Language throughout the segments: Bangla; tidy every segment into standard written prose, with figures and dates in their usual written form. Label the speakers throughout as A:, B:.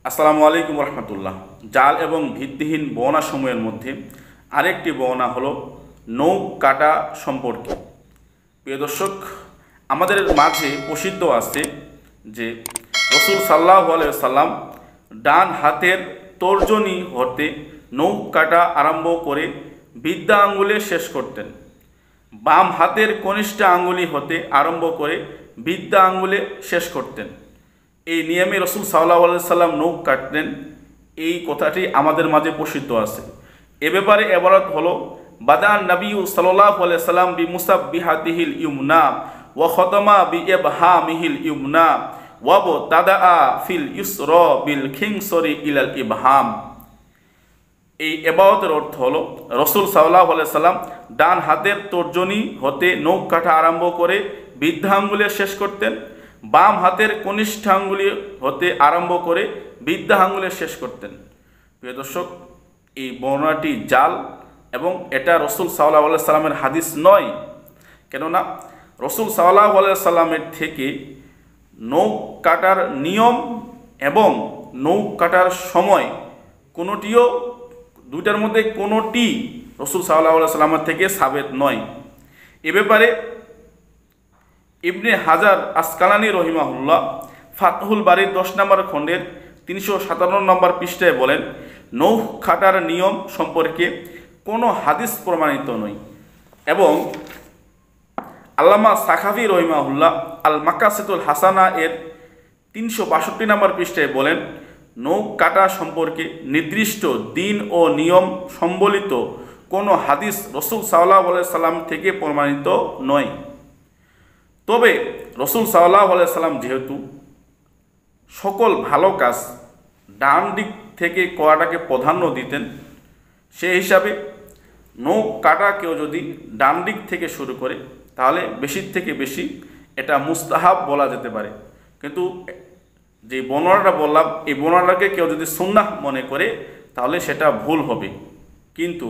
A: আসসালামু আলাইকুম রহমতুল্লাহ। জাল এবং ভিত্তিহীন বর্ণনা সমূহের মধ্যে আরেকটি বর্ণনা হলো নখ কাটা সম্পর্কে। প্রিয় দর্শক, আমাদের মাঝে প্রসিদ্ধ আছে যে রসুল সাল্লাল্লাহু আলাইহি সাল্লাম ডান হাতের তর্জনী হতে নখ কাটা আরম্ভ করে বৃদ্ধা আঙ্গুলে শেষ করতেন, বাম হাতের কনিষ্ঠ আঙ্গুলি হতে আরম্ভ করে বৃদ্ধা আঙ্গুলে শেষ করতেন। এই নিয়মে রসুল সাল্লাল্লাহু আলাইহি সাল্লাম নখ কাটতেন, এই কথাটি আমাদের মাঝে প্রসিদ্ধ আছে। এ ব্যাপারে এবারত হলো বাদান নবী সাল্লাল্লাহু আলাইহি সাল্লাম বি মুসাব্বিহাতিহিল ইউমনা ওয়া খতমা বি ইবহামিহিল ইউমনা ওয়া তাদা ফিল ইসরা বিল খিনসরি ইলাল ইবহাম। এই ইবাদতের অর্থ হলো রসুল সাল্লাল্লাহু আলাইহি সাল্লাম ডান হাতের তর্জনী হতে নখ কাটা আরম্ভ করে বৃদ্ধা আঙ্গুলে শেষ করতেন, বাম হাতের কনিষ্ঠ আঙ্গুলি হতে আরম্ভ করে বৃদ্ধা আঙ্গুলে শেষ করতেন। প্রিয় দর্শক, এই বর্ণনাটি জাল এবং এটা রসুল সাল্লাল্লাহু আলাইহি সাল্লামের হাদিস নয়। কেননা রসুল সাল্লাল্লাহু আলাইহি সাল্লামের থেকে নখ কাটার নিয়ম এবং নখ কাটার সময় কোনোটিও, দুইটার মধ্যে কোনোটি রসুল সাল্লাল্লাহু আলাইহি সাল্লামের থেকে সাবেত নয়। এ ব্যাপারে ইবনে হাজার আসকালানি রহিমাহুল্লাহ ফাতহুল বারীর 10 নম্বর খণ্ডের 357 নম্বর পৃষ্ঠায় বলেন, নখ কাটার নিয়ম সম্পর্কে কোনো হাদিস প্রমাণিত নয়। এবং আল্লামা সাখাফি রহিমাহুল্লাহ আল মাকাসিতুল হাসানা এর 362 নম্বর পৃষ্ঠায় বলেন, নখ কাটা সম্পর্কে নির্দিষ্ট দিন ও নিয়ম সম্বলিত কোনো হাদিস রসুল সাল্লাল্লাহু আলাইহি সাল্লাম থেকে প্রমাণিত নয়। তবে রসুল সাল্লাল্লাহু আলাইহি সাল্লাম যেহেতু সকল ভালো কাজ ডান দিক থেকে করাটাকে প্রাধান্য দিতেন, সেই হিসাবে নখ কাটা কেউ যদি ডান দিক থেকে শুরু করে তাহলে বেশির থেকে বেশি এটা মুস্তাহাব বলা যেতে পারে। কিন্তু যে বর্ণনাটা বললাম, এই বর্ণনাটাকে কেউ যদি সুন্নাহ মনে করে তাহলে সেটা ভুল হবে। কিন্তু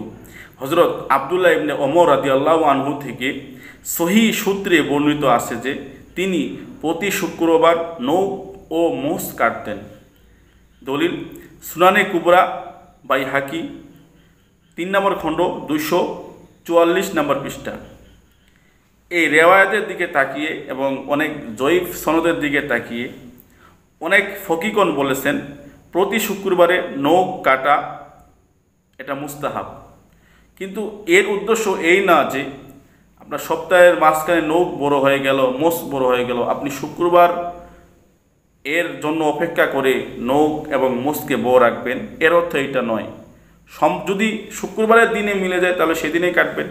A: হযরত আব্দুল্লাহ ইবনে ওমর রাদিয়াল্লাহু আনহু থেকে সহিহ সূত্রে বর্ণিত আছে যে তিনি প্রতি শুক্রবার নখ ও মোষ কাটতেন। দলিল সুনানে কুবরা বাইহাকি 3 নম্বর খণ্ড 244 নম্বর পৃষ্ঠা। এই রেওয়ায়াতের দিকে তাকিয়ে এবং অনেক জয়ীফ সনদের দিকে তাকিয়ে অনেক ফকিগণ বলেছেন প্রতি শুক্রবারে নখ কাটা এটা মুস্তাহাব। কিন্তু এর উদ্দেশ্য এই না যে আপনার সপ্তাহের মাঝখানে নখ বড় হয়ে গেল, মোষ বড় হয়ে গেল, আপনি শুক্রবার এর জন্য অপেক্ষা করে নখ এবং মোষকে বড় রাখবেন, এর অর্থ এটা নয়। যদি শুক্রবারের দিনে মিলে যায় তাহলে সেদিনেই কাটবেন,